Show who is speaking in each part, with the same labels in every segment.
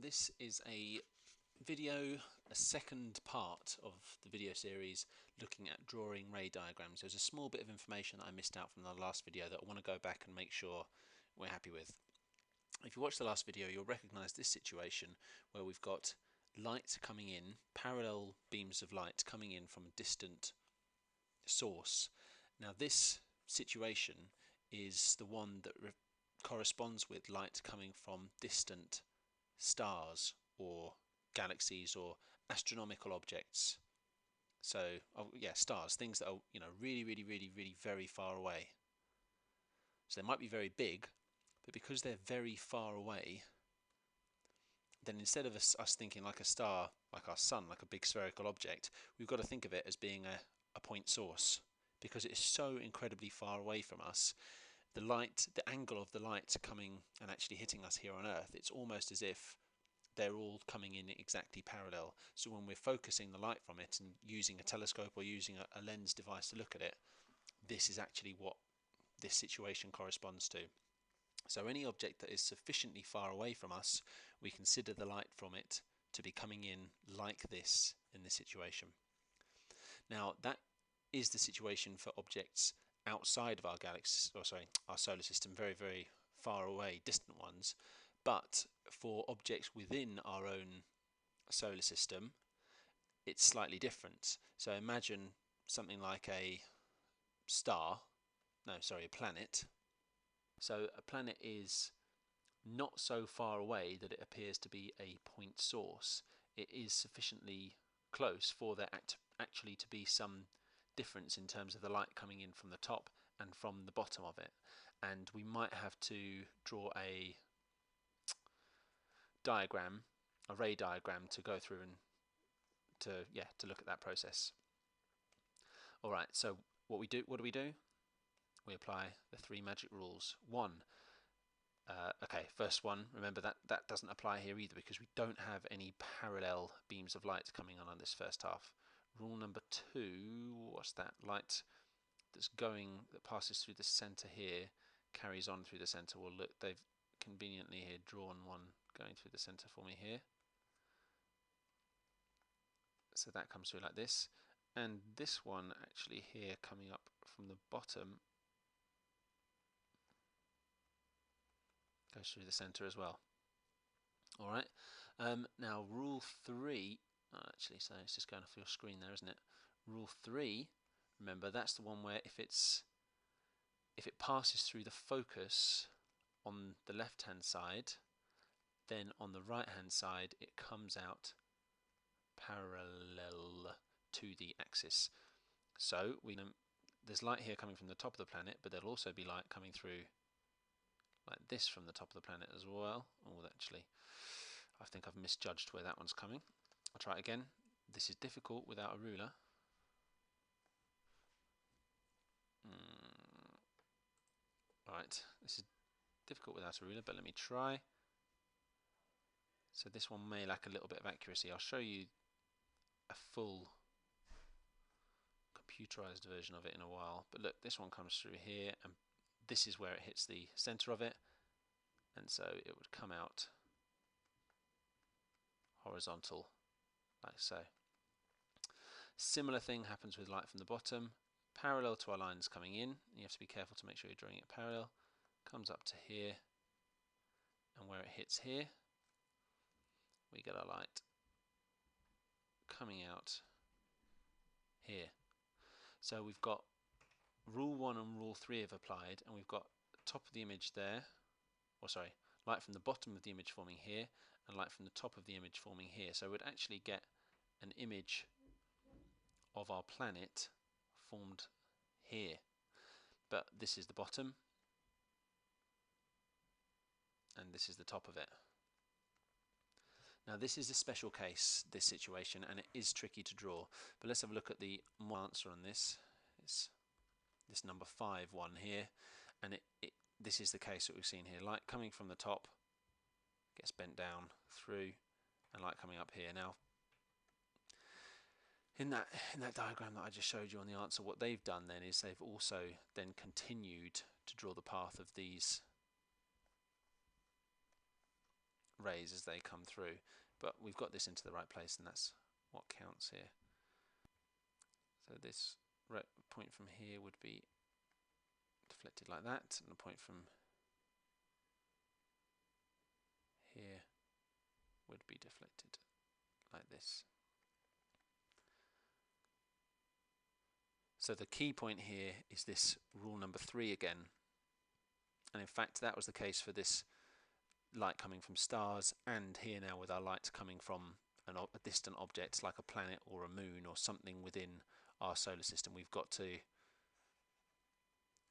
Speaker 1: This is a video, a second part of the video series looking at drawing ray diagrams. There's a small bit of information that I missed out from the last video that I want to go back and make sure we're happy with. If you watch the last video, you'll recognize this situation where we've got light coming in, parallel beams of light coming in from a distant source. Now this situation is the one that corresponds with light coming from distant stars or galaxies or astronomical objects. So stars, things that are really very far away. So they might be very big, but because they're very far away, then instead of us thinking like a star, like our sun, like a big spherical object, we've got to think of it as being a point source, because it is so incredibly far away from us. The light, the angle of the light coming and actually hitting us here on Earth, it's almost as if they're all coming in exactly parallel. So when we're focusing the light from it and using a telescope or using a lens device to look at it, this is actually what this situation corresponds to. So any object that is sufficiently far away from us, we consider the light from it to be coming in like this in this situation. Now that is the situation for objects outside of our galaxy, our solar system, very far away, distant ones. But for objects within our own solar system, it's slightly different. So imagine something like a planet. So a planet is not so far away that it appears to be a point source. It is sufficiently close for there actually to be some difference in terms of the light coming in from the top and from the bottom of it. And we might have to draw a diagram, a ray diagram, to go through and to look at that process. All right, so what do we do? We apply the three magic rules. First one, remember that doesn't apply here either because we don't have any parallel beams of light coming on this first half. Rule number 2, what's that? Light that passes through the center here carries on through the center. Well, look, they've conveniently here drawn one going through the center for me here. So that comes through like this, and this one actually here coming up from the bottom goes through the center as well. Alright, now rule 3, so it's just going off your screen there, isn't it? Rule 3, remember, that's the one where if it passes through the focus on the left hand side, then on the right hand side it comes out parallel to the axis. So there's light here coming from the top of the planet, but there'll also be light coming through like this from the top of the planet as well. Oh, actually, I think I've misjudged where that one's coming. I'll try it again. This is difficult without a ruler. Right, this is difficult without a ruler, but let me try. So this one may lack a little bit of accuracy. I'll show you a full computerized version of it in a while. But look, this one comes through here, and this is where it hits the center of it, and so it would come out horizontal like so. Similar thing happens with light from the bottom, parallel to our lines coming in. You have to be careful to make sure you're drawing it parallel. Comes up to here, and where it hits here, we get our light coming out here. So we've got rule 1 and rule 3 have applied, and we've got top of the image there, light from the bottom of the image forming here, and light from the top of the image forming here. So we'd actually get an image of our planet formed here, but this is the bottom and this is the top of it. Now this is a special case, this situation, and it is tricky to draw, but let's have a look at the answer on this. It's this number 5 one here, and this is the case that we've seen here. Light coming from the top gets bent down through, and light coming up here. Now in that diagram that I just showed you on the answer, what they've done then is they've also then continued to draw the path of these rays as they come through, but we've got this into the right place, and that's what counts here. So this point from here would be deflected like that, and the point from here would be deflected like this. So the key point here is this rule number 3 again, and in fact that was the case for this light coming from stars, and here now with our light coming from a distant object like a planet or a moon or something within our solar system. We've got to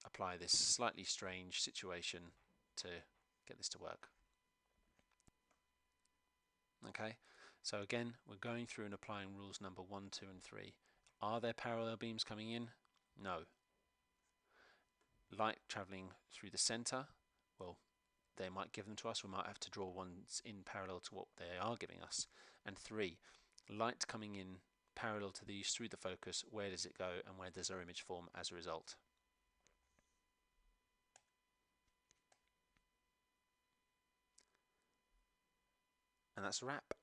Speaker 1: apply this slightly strange situation to get this to work. Okay, so again we're going through and applying rules number 1, 2 and 3. Are there parallel beams coming in? No. Light travelling through the center, well, they might give them to us. We might have to draw ones in parallel to what they are giving us. And 3, light coming in parallel to these through the focus, where does it go and where does our image form as a result? And that's a wrap.